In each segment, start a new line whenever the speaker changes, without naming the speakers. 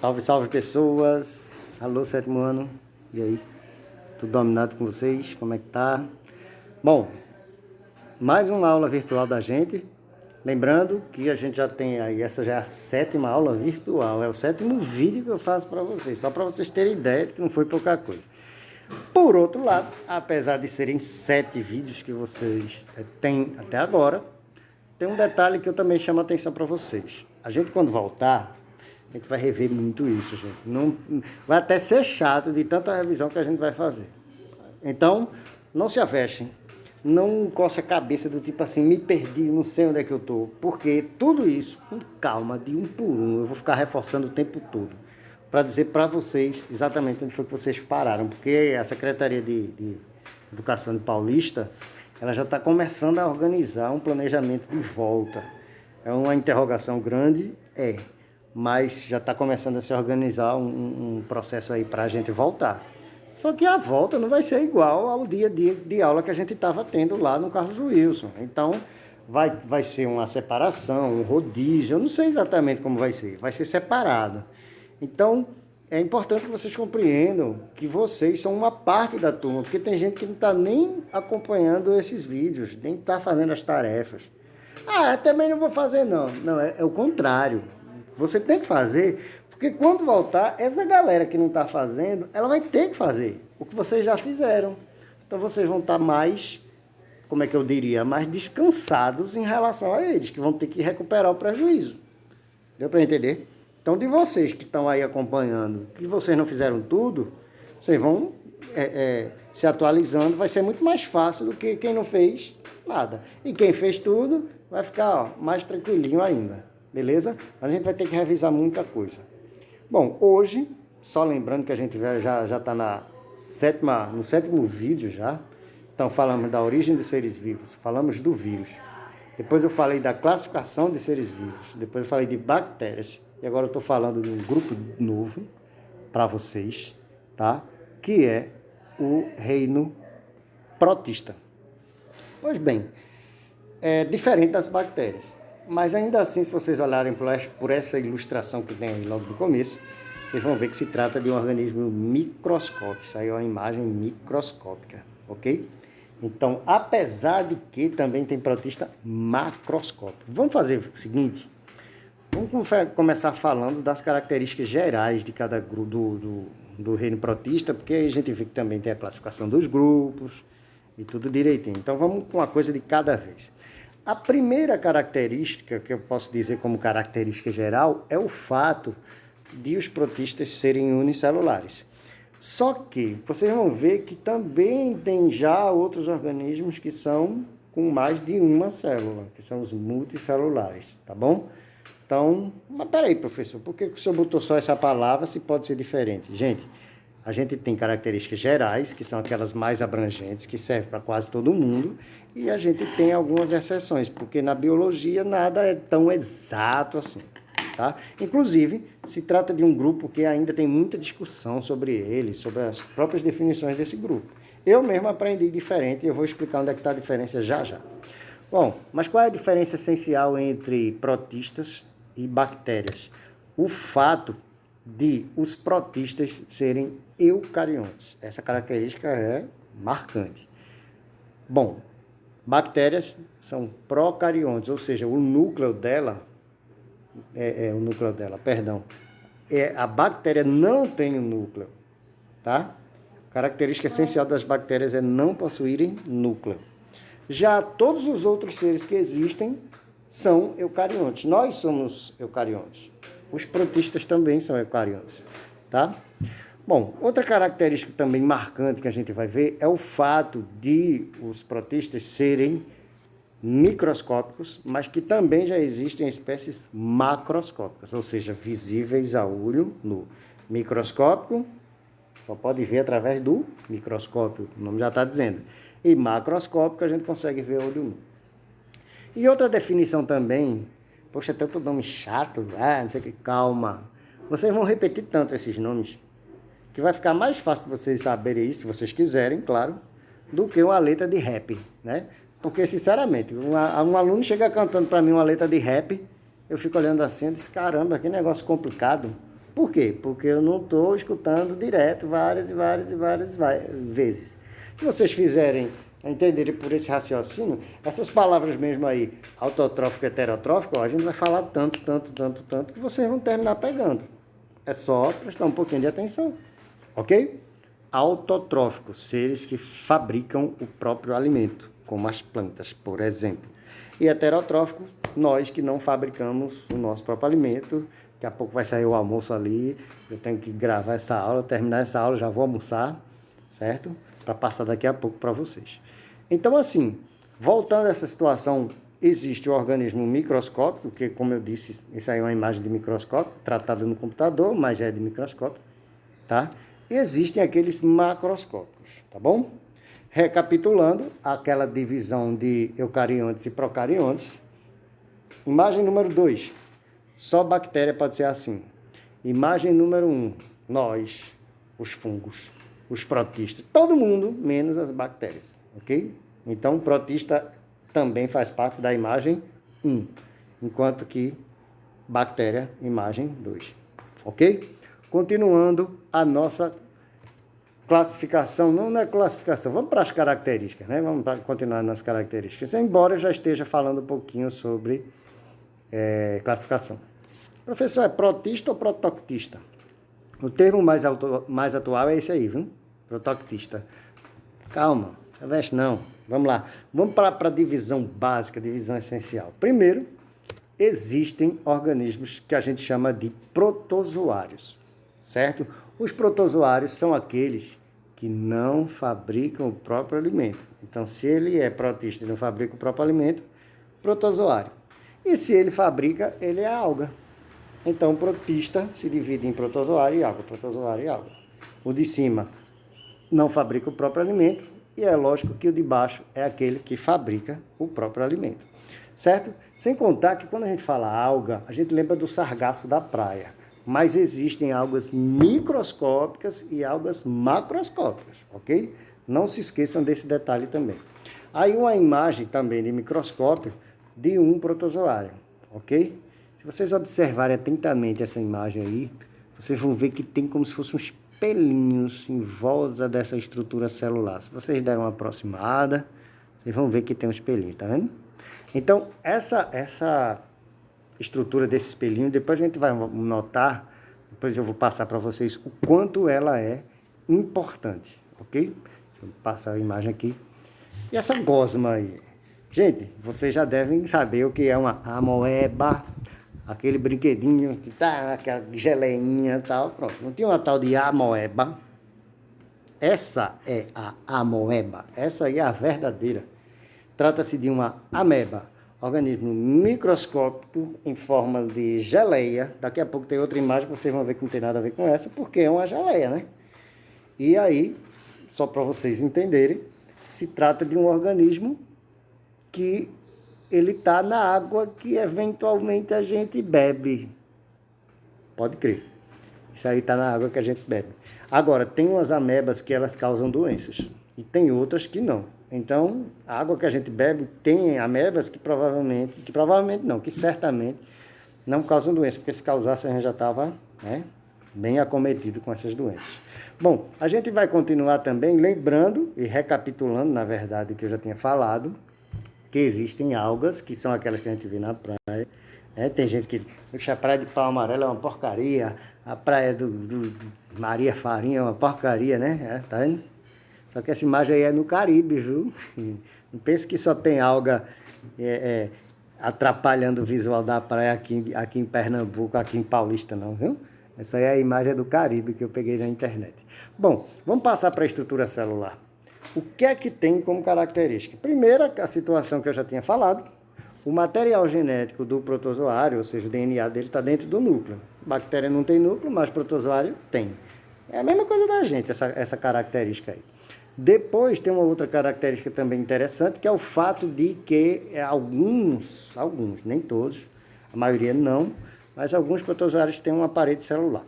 Salve, salve pessoas! Alô, sétimo ano, e aí? Tudo dominado com vocês? Como é que tá? Bom, mais uma aula virtual da gente. Lembrando que a gente já tem aí, essa já é a sétima aula virtual, é o sétimo vídeo que eu faço para vocês, só para vocês terem ideia de que não foi pouca coisa. Por outro lado, apesar de serem 7 vídeos que vocês têm até agora, tem um detalhe que eu também chamo a atenção para vocês. A gente quando voltar, a gente vai rever muito isso, gente. Não, vai até ser chato de tanta revisão que a gente vai fazer. Então, não se avexem. Não coce a cabeça do tipo assim, me perdi, não sei onde é que eu tô. Porque tudo isso, com calma, de um por um, eu vou ficar reforçando o tempo todo. Para dizer para vocês exatamente onde foi que vocês pararam. Porque a Secretaria de Educação de Paulista, ela já está começando a organizar um planejamento de volta. É uma interrogação grande? É. Mas já está começando a se organizar um processo aí para a gente voltar. Só que a volta não vai ser igual ao dia a dia de aula que a gente estava tendo lá no Carlos Wilson. Então, vai ser uma separação, um rodízio, eu não sei exatamente como vai ser separado. Então, é importante que vocês compreendam que vocês são uma parte da turma, porque tem gente que não está nem acompanhando esses vídeos, nem está fazendo as tarefas. Ah, também não vou fazer não. Não, é o contrário. Você tem que fazer, porque quando voltar, essa galera que não está fazendo, ela vai ter que fazer o que vocês já fizeram. Então vocês vão estar mais, como é que eu diria, mais descansados em relação a eles, que vão ter que recuperar o prejuízo. Deu para entender? Então, de vocês que estão aí acompanhando, que vocês não fizeram tudo, vocês vão se atualizando, vai ser muito mais fácil do que quem não fez nada. E quem fez tudo vai ficar mais tranquilinho ainda, beleza? A gente vai ter que revisar muita coisa. Bom, hoje, só lembrando que a gente já está no sétimo vídeo já. Então, falamos da origem dos seres vivos, falamos do vírus. Depois eu falei da classificação de seres vivos. Depois eu falei de bactérias. E agora eu estou falando de um grupo novo para vocês, tá? Que é o reino protista. Pois bem, é diferente das bactérias. Mas ainda assim, se vocês olharem por essa ilustração que tem aí logo no começo, vocês vão ver que se trata de um organismo microscópico. Isso aí é uma imagem microscópica, ok? Então, apesar de que também tem protista macroscópico. Vamos fazer o seguinte, vamos começar falando das características gerais de cada grupo do reino protista, porque aí a gente vê que também tem a classificação dos grupos e tudo direitinho. Então, vamos com uma coisa de cada vez. A primeira característica que eu posso dizer como característica geral é o fato de os protistas serem unicelulares. Só que vocês vão ver que também tem já outros organismos que são com mais de uma célula, que são os multicelulares, tá bom? Então, mas peraí, professor, por que o senhor botou só essa palavra se pode ser diferente? Gente, a gente tem características gerais, que são aquelas mais abrangentes, que servem para quase todo mundo, e a gente tem algumas exceções, porque na biologia nada é tão exato assim. Tá? Inclusive, se trata de um grupo que ainda tem muita discussão sobre ele, sobre as próprias definições desse grupo. Eu mesmo aprendi diferente e eu vou explicar onde é que está a diferença já já. Bom, mas qual é a diferença essencial entre protistas e bactérias? O fato de os protistas serem eucariontes. Essa característica é marcante. Bom, bactérias são procariontes, ou seja, o núcleo dela a bactéria não tem um núcleo, tá? Característica essencial das bactérias é não possuírem núcleo. Já todos os outros seres que existem são eucariontes. Nós somos eucariontes. Os protistas também são eucariontes, tá? Bom, outra característica também marcante que a gente vai ver é o fato de os protistas serem microscópicos, mas que também já existem espécies macroscópicas, ou seja, visíveis a olho nu. Microscópico, só pode ver através do microscópio, o nome já está dizendo. E macroscópico a gente consegue ver a olho nu. E outra definição também, poxa, tanto nome chato, não sei o que, calma. Vocês vão repetir tanto esses nomes, que vai ficar mais fácil vocês saberem isso, se vocês quiserem, claro, do que uma letra de rap, né? Porque, sinceramente, um aluno chega cantando para mim uma letra de rap, eu fico olhando assim e disse, caramba, que negócio complicado. Por quê? Porque eu não estou escutando direto várias vezes. Se vocês entenderem por esse raciocínio, essas palavras mesmo aí, autotrófico e heterotrófico, a gente vai falar tanto, que vocês vão terminar pegando. É só prestar um pouquinho de atenção, ok? Autotróficos, seres que fabricam o próprio alimento, como as plantas, por exemplo. E heterotrófico, nós que não fabricamos o nosso próprio alimento. Daqui a pouco vai sair o almoço ali, eu tenho que gravar essa aula, terminar essa aula, já vou almoçar, certo? Para passar daqui a pouco para vocês. Então, assim, voltando a essa situação, existe o organismo microscópico, que, como eu disse, isso aí é uma imagem de microscópio, tratada no computador, mas é de microscópio, tá? E existem aqueles macroscópicos, tá bom? Recapitulando, aquela divisão de eucariontes e procariontes. Imagem número 2, só bactéria pode ser assim. Imagem número 1, nós, os fungos, os protistas, todo mundo, menos as bactérias, ok? Então, protista também faz parte da imagem 1, enquanto que bactéria, imagem 2, ok? Continuando a nossa classificação, não é classificação, vamos para as características, né? Vamos continuar nas características, embora eu já esteja falando um pouquinho sobre classificação. Professor, é protista ou protoctista? O termo mais atual é esse aí, viu? Protoctista. Calma, não. Vamos lá. Vamos para a divisão básica, divisão essencial. Primeiro, existem organismos que a gente chama de protozoários, certo? Os protozoários são aqueles que não fabricam o próprio alimento. Então, se ele é protista e não fabrica o próprio alimento, protozoário. E se ele fabrica, ele é alga. Então, o protista se divide em protozoário e alga, protozoário e alga. O de cima não fabrica o próprio alimento e é lógico que o de baixo é aquele que fabrica o próprio alimento, certo? Sem contar que quando a gente fala alga, a gente lembra do sargaço da praia, mas existem algas microscópicas e algas macroscópicas, ok? Não se esqueçam desse detalhe também. Aí uma imagem também de microscópio de um protozoário, ok? Se vocês observarem atentamente essa imagem aí, vocês vão ver que tem como se fossem uns pelinhos em volta dessa estrutura celular. Se vocês derem uma aproximada, vocês vão ver que tem uns pelinhos, tá vendo? Então, essa estrutura desse espelhinho, depois a gente vai notar, depois eu vou passar para vocês o quanto ela é importante, ok? Deixa eu passar a imagem aqui. E essa gosma aí? Gente, vocês já devem saber o que é uma amoeba, aquele brinquedinho que tá, aquela geleinha e tal, pronto. Não tinha uma tal de amoeba? Essa é a amoeba, essa aí é a verdadeira. Trata-se de uma ameba, organismo microscópico em forma de geleia. Daqui a pouco tem outra imagem que vocês vão ver que não tem nada a ver com essa, porque é uma geleia, né? E aí, só para vocês entenderem, se trata de um organismo que ele está na água que eventualmente a gente bebe. Pode crer. Isso aí está na água que a gente bebe. Agora, tem umas amebas que elas causam doenças e tem outras que não. Então, a água que a gente bebe tem amebas que certamente não causam doença, porque se causasse a gente já estava, né, bem acometido com essas doenças. Bom, a gente vai continuar também lembrando e recapitulando, na verdade, o que eu já tinha falado, que existem algas, que são aquelas que a gente vê na praia. Tem gente que acha a praia de Pau Amarelo é uma porcaria, a praia do Maria Farinha é uma porcaria, né? Tá vendo? Só que essa imagem aí é no Caribe, viu? Não pense que só tem alga atrapalhando o visual da praia aqui em Pernambuco, aqui em Paulista, não, viu? Essa aí é a imagem do Caribe que eu peguei na internet. Bom, vamos passar para a estrutura celular. O que é que tem como característica? Primeiro, a situação que eu já tinha falado, o material genético do protozoário, ou seja, o DNA dele está dentro do núcleo. Bactéria não tem núcleo, mas protozoário tem. É a mesma coisa da gente, essa característica aí. Depois tem uma outra característica também interessante, que é o fato de que alguns, nem todos, a maioria não, mas alguns protozoários têm uma parede celular,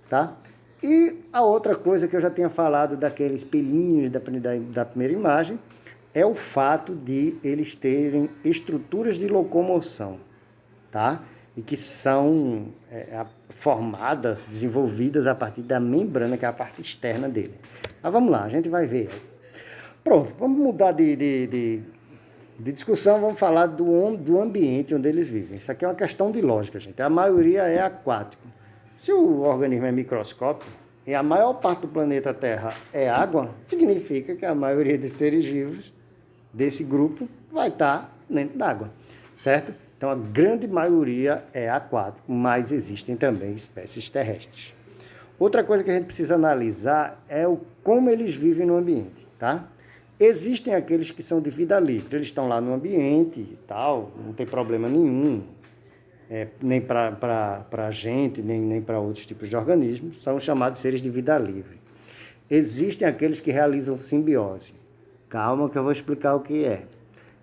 tá? E a outra coisa que eu já tinha falado daqueles pelinhos da primeira imagem é o fato de eles terem estruturas de locomoção, tá? e que são formadas, desenvolvidas a partir da membrana, que é a parte externa dele. Mas vamos lá, a gente vai ver. Pronto, vamos mudar de discussão, vamos falar do ambiente onde eles vivem. Isso aqui é uma questão de lógica, gente. A maioria é aquático. Se o organismo é microscópico e a maior parte do planeta Terra é água, significa que a maioria dos seres vivos desse grupo vai estar dentro d'água, certo? Então a grande maioria é aquático, mas existem também espécies terrestres. Outra coisa que a gente precisa analisar é como eles vivem no ambiente, tá? Existem aqueles que são de vida livre, eles estão lá no ambiente e tal, não tem problema nenhum, nem para a gente, nem para outros tipos de organismos, são chamados seres de vida livre. Existem aqueles que realizam simbiose. Calma que eu vou explicar o que é.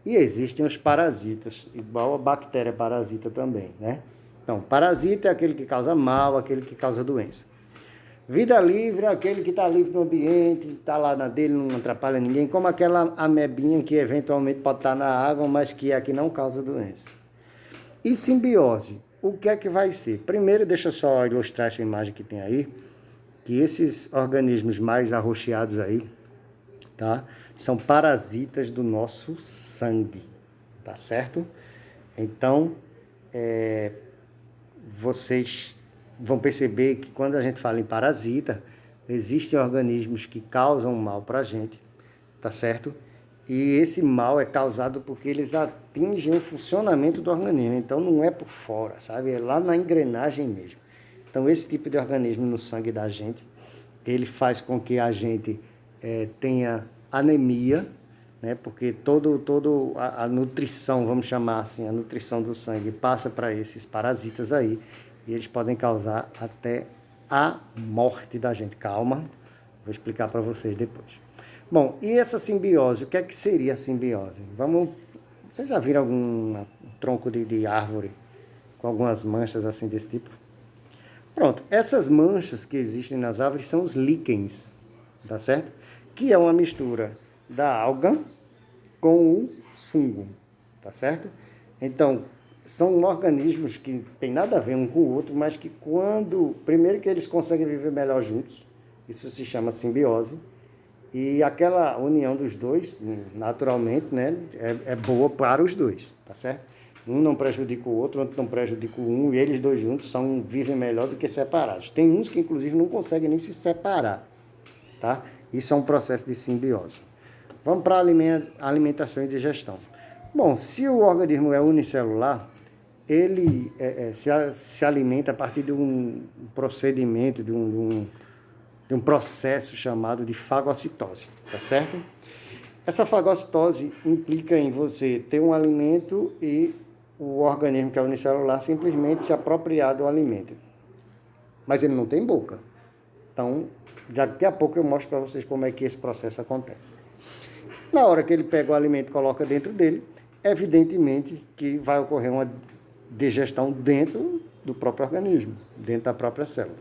E existem os parasitas, igual a bactéria parasita também, né? Então, parasita é aquele que causa mal, aquele que causa doença. Vida livre é aquele que está livre no ambiente, está lá na dele, não atrapalha ninguém, como aquela amebinha que eventualmente pode estar na água, mas que aqui não causa doença. E simbiose, o que é que vai ser? Primeiro, deixa eu só ilustrar essa imagem que tem aí, que esses organismos mais arroxeados aí, tá? São parasitas do nosso sangue, tá certo? Então, vocês vão perceber que quando a gente fala em parasita, existem organismos que causam mal para a gente, tá certo? E esse mal é causado porque eles atingem o funcionamento do organismo, então não é por fora, sabe? É lá na engrenagem mesmo. Então esse tipo de organismo no sangue da gente, ele faz com que a gente tenha anemia, né? Porque toda a nutrição, vamos chamar assim, a nutrição do sangue passa para esses parasitas aí, e eles podem causar até a morte da gente. Calma, vou explicar para vocês depois. Bom, e essa simbiose, o que é que seria a simbiose? Vocês já viram algum tronco de árvore com algumas manchas assim desse tipo? Pronto, essas manchas que existem nas árvores são os líquens, tá certo? Que é uma mistura da alga com o fungo, tá certo? Então, são organismos que tem nada a ver um com o outro, mas que primeiro que eles conseguem viver melhor juntos, isso se chama simbiose, e aquela união dos dois, naturalmente, né, é boa para os dois, tá certo? Um não prejudica o outro não prejudica um, e eles dois juntos vivem melhor do que separados. Tem uns que, inclusive, não conseguem nem se separar, tá? Isso é um processo de simbiose. Vamos para a alimentação e digestão. Bom, se o organismo é unicelular, ele se alimenta a partir de um procedimento, de um processo chamado de fagocitose, tá certo? Essa fagocitose implica em você ter um alimento e o organismo que é unicelular simplesmente se apropriar do alimento. Mas ele não tem boca. Então, daqui a pouco eu mostro para vocês como é que esse processo acontece. Na hora que ele pega o alimento e coloca dentro dele, evidentemente que vai ocorrer uma digestão dentro do próprio organismo, dentro da própria célula,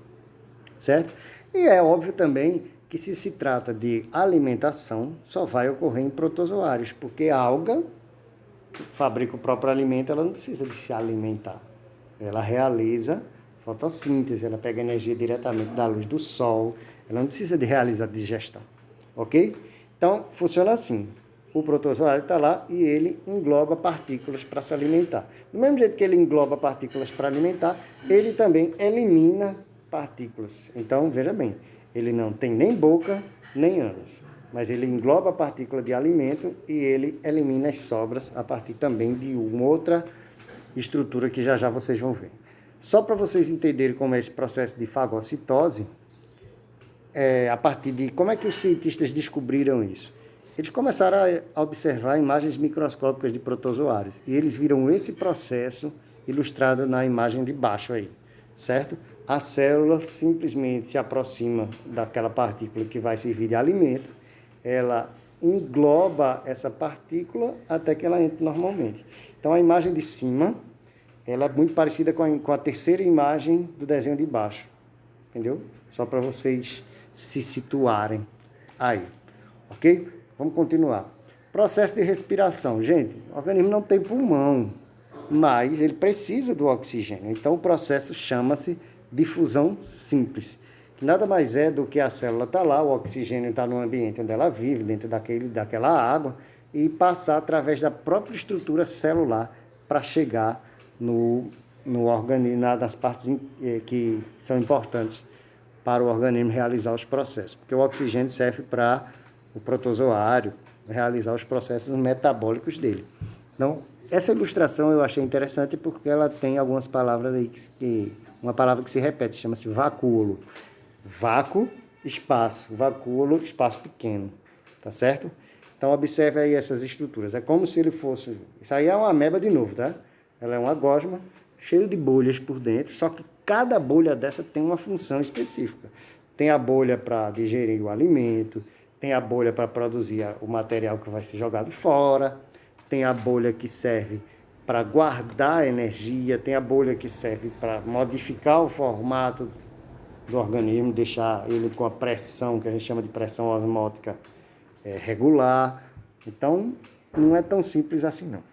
certo? E é óbvio também que se trata de alimentação, só vai ocorrer em protozoários, porque a alga fabrica o próprio alimento, ela não precisa de se alimentar. Ela realiza fotossíntese, ela pega energia diretamente da luz do sol, ela não precisa de realizar digestão, ok? Então, funciona assim. O protozoário está lá e ele engloba partículas para se alimentar. Do mesmo jeito que ele engloba partículas para alimentar, ele também elimina partículas. Então, veja bem, ele não tem nem boca, nem ânus, mas ele engloba a partícula de alimento e ele elimina as sobras a partir também de uma outra estrutura que já vocês vão ver. Só para vocês entenderem como é esse processo de fagocitose, a partir de como é que os cientistas descobriram isso? Eles começaram a observar imagens microscópicas de protozoários e eles viram esse processo ilustrado na imagem de baixo aí, certo? A célula simplesmente se aproxima daquela partícula que vai servir de alimento, ela engloba essa partícula até que ela entre normalmente. Então a imagem de cima, ela é muito parecida com a terceira imagem do desenho de baixo, entendeu? Só para vocês se situarem aí, ok? Vamos continuar. Processo de respiração. Gente, o organismo não tem pulmão. mas ele precisa do oxigênio. Então o processo chama-se difusão simples, que nada mais é do que a célula está lá, o oxigênio está no ambiente onde ela vive, dentro daquela água, e passar através da própria estrutura celular para chegar no organismo, nas partes que são importantes para o organismo realizar os processos. Porque o oxigênio serve para o protozoário realizar os processos metabólicos dele. Então, essa ilustração eu achei interessante porque ela tem algumas palavras aí, uma palavra que se repete, chama-se vacúolo. Vácuo, espaço. Vacúolo, espaço pequeno. Tá certo? Então, observe aí essas estruturas. É como se ele fosse... Isso aí é uma ameba de novo, tá? Ela é uma gosma cheia de bolhas por dentro, só que cada bolha dessa tem uma função específica. Tem a bolha para digerir o alimento, tem a bolha para produzir o material que vai ser jogado fora, tem a bolha que serve para guardar energia, tem a bolha que serve para modificar o formato do organismo, deixar ele com a pressão, que a gente chama de pressão osmótica, regular. Então, não é tão simples assim, não.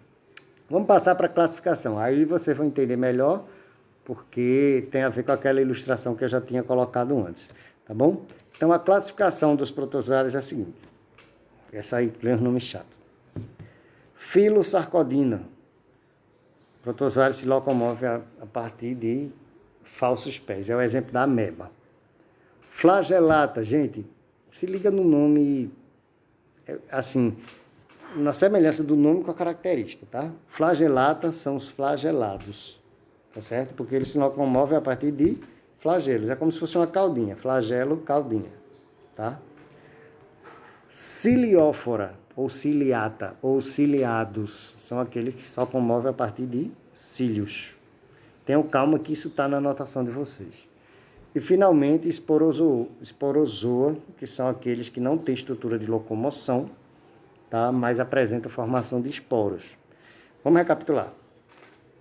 Vamos passar para a classificação. Aí você vai entender melhor, porque tem a ver com aquela ilustração que eu já tinha colocado antes. Tá bom? Então, a classificação dos protozoários é a seguinte. Essa aí tem um nome chato. Filosarcodina. O protozoário se locomove a partir de falsos pés. É o exemplo da ameba. Flagelata, gente, se liga no nome, assim, na semelhança do nome com a característica, tá? Flagelata são os flagelados, tá certo? Porque eles se locomovem a partir de flagelos. É como se fosse uma caldinha. Flagelo, caldinha, tá? Ciliófora, ou ciliata, ou ciliados, são aqueles que se locomovem a partir de cílios. Tenham calma que isso está na anotação de vocês. E, finalmente, esporozoa, que são aqueles que não têm estrutura de locomoção, tá? Mas apresentam formação de esporos. Vamos recapitular.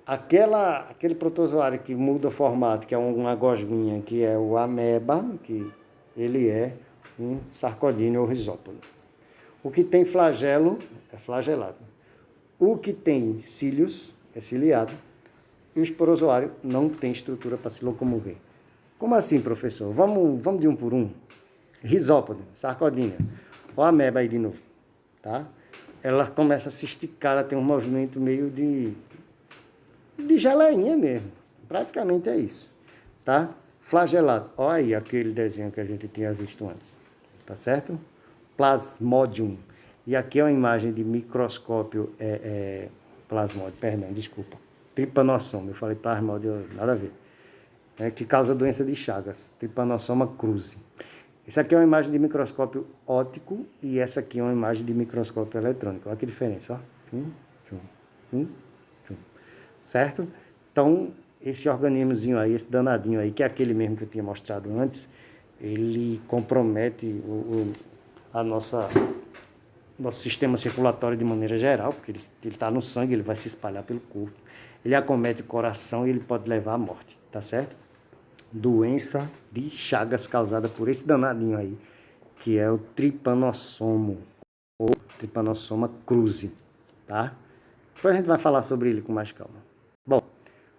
Aquele protozoário que muda o formato, que é uma gosminha, que é o ameba, que ele é um sarcodíneo ou risópodo. O que tem flagelo é flagelado. O que tem cílios é ciliado. E o esporozoário não tem estrutura para se locomover. Como assim, professor? Vamos de um por um. Risópodo, sarcodínea. Olha a ameba aí de novo, tá? Ela começa a se esticar, ela tem um movimento meio de geleinha mesmo. Praticamente é isso, tá? Flagelado. Olha aí aquele desenho que a gente tinha visto antes, tá certo? Plasmodium. E aqui é uma imagem de microscópio, plasmódio, perdão, desculpa. Tripanossoma, eu falei plasmódio, nada a ver. Que causa doença de Chagas, Trypanosoma cruzi. Essa aqui é uma imagem de microscópio óptico e essa aqui é uma imagem de microscópio eletrônico. Olha que diferença, ó. Certo? Então, esse organismozinho aí, esse danadinho aí, que é aquele mesmo que eu tinha mostrado antes, ele compromete nosso sistema circulatório de maneira geral, porque ele está no sangue, ele vai se espalhar pelo corpo. Ele acomete o coração e ele pode levar à morte, tá certo? Doença de Chagas causada por esse danadinho aí, que é o Trypanosoma, ou Trypanosoma cruzi, tá? Depois a gente vai falar sobre ele com mais calma. Bom,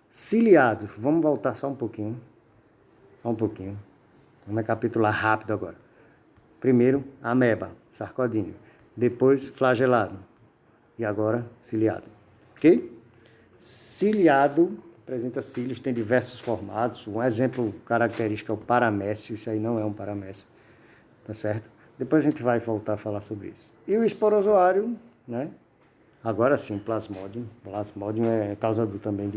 ciliado, vamos voltar só um pouquinho. Vamos recapitular rápido agora. Primeiro, ameba, sarcodíneo. Depois, flagelado. E agora, ciliado. Ok? Ciliado apresenta cílios, tem diversos formatos. Um exemplo característico é o paramécio. Isso aí não é um paramécio, tá certo? Depois a gente vai voltar a falar sobre isso. E o esporozoário, né? Agora sim, plasmodium. Plasmodium é causador também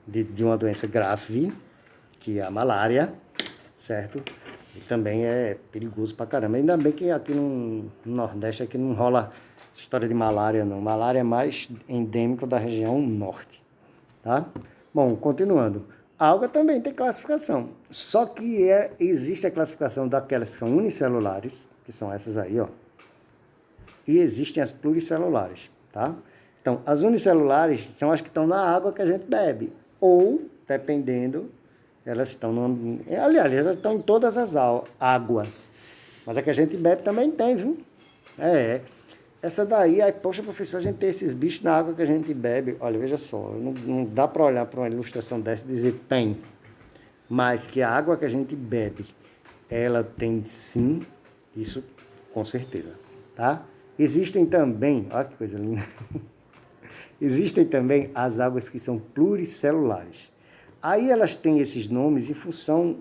de uma doença grave, que é a malária, certo? E também é perigoso pra caramba. Ainda bem que aqui no Nordeste aqui não rola história de malária, não. Malária é mais endêmico da região norte, tá? Bom, continuando. A alga também tem classificação. Só que existe a classificação daquelas que são unicelulares, que são essas aí, ó. E existem as pluricelulares, tá? Então, as unicelulares são as que estão na água que a gente bebe. Ou, dependendo, elas estão aliás, elas estão em todas as águas. Mas a que a gente bebe também tem, viu? Essa daí, aí, poxa, professor, a gente tem esses bichos na água que a gente bebe. Olha, veja só, não dá para olhar para uma ilustração dessa e dizer tem. Mas que a água que a gente bebe, ela tem sim, isso com certeza, tá? Existem também, olha que coisa linda, existem também as águas que são pluricelulares. Aí elas têm esses nomes em função,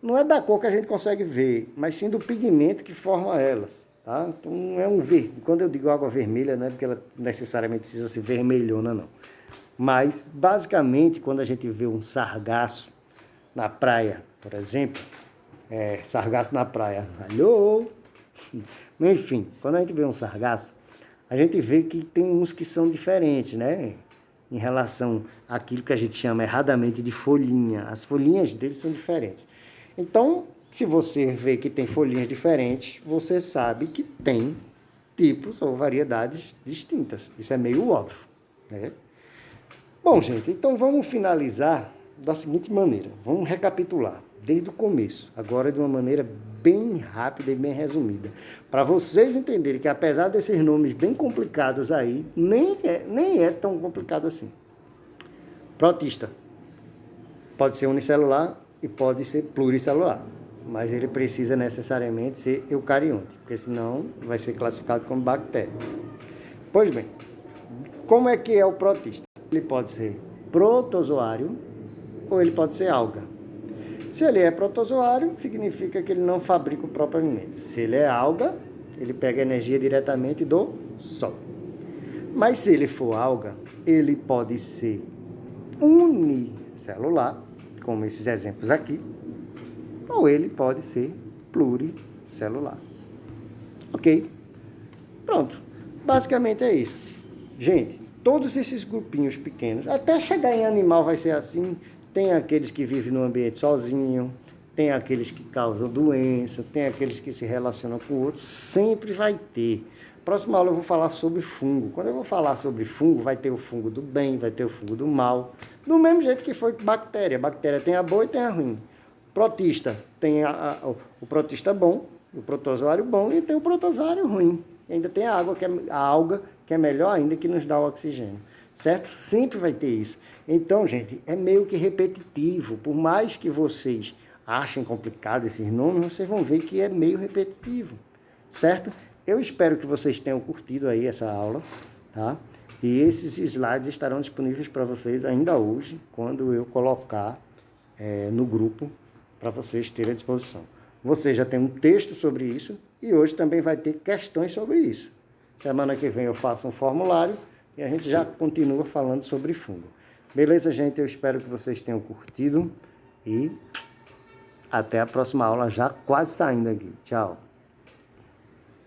não é da cor que a gente consegue ver, mas sim do pigmento que forma elas, tá? Então não é um verde. Quando eu digo água vermelha, não é porque ela necessariamente precisa ser vermelhona, não. Mas, basicamente, quando a gente vê um sargaço na praia, por exemplo, sargaço na praia, alô? Enfim, quando a gente vê um sargaço, a gente vê que tem uns que são diferentes, né? Em relação àquilo que a gente chama erradamente de folhinha. As folhinhas deles são diferentes. Então, se você vê que tem folhinhas diferentes, você sabe que tem tipos ou variedades distintas. Isso é meio óbvio, né? Bom, gente, então vamos finalizar da seguinte maneira. Vamos recapitular desde o começo, agora de uma maneira bem rápida e bem resumida, para vocês entenderem que apesar desses nomes bem complicados aí, nem é tão complicado assim. Protista pode ser unicelular e pode ser pluricelular, mas ele precisa necessariamente ser eucarionte, porque senão vai ser classificado como bactéria. Pois bem, como é que é o protista? Ele pode ser protozoário ou ele pode ser alga. Se ele é protozoário, significa que ele não fabrica o próprio alimento. Se ele é alga, ele pega energia diretamente do sol. Mas se ele for alga, ele pode ser unicelular, como esses exemplos aqui, ou ele pode ser pluricelular. Ok? Pronto. Basicamente é isso. Gente, todos esses grupinhos pequenos, até chegar em animal vai ser assim. Tem aqueles que vivem no ambiente sozinho, tem aqueles que causam doença, tem aqueles que se relacionam com outros, sempre vai ter. Próxima aula eu vou falar sobre fungo. Quando eu vou falar sobre fungo, vai ter o fungo do bem, vai ter o fungo do mal, do mesmo jeito que foi bactéria. A bactéria tem a boa e tem a ruim. Protista tem o protista bom, o protozoário bom e tem o protozoário ruim. E ainda tem a água, a alga, que é melhor ainda, que nos dá o oxigênio. Certo? Sempre vai ter isso. Então, gente, é meio que repetitivo. Por mais que vocês achem complicado esses nomes, vocês vão ver que é meio repetitivo. Certo? Eu espero que vocês tenham curtido aí essa aula, tá? E esses slides estarão disponíveis para vocês ainda hoje, quando eu colocar no grupo, para vocês terem à disposição. Você já tem um texto sobre isso e hoje também vai ter questões sobre isso. Semana que vem eu faço um formulário e a gente já continua falando sobre fungo. Beleza, gente? Eu espero que vocês tenham curtido e até a próxima aula, já quase saindo aqui. Tchau!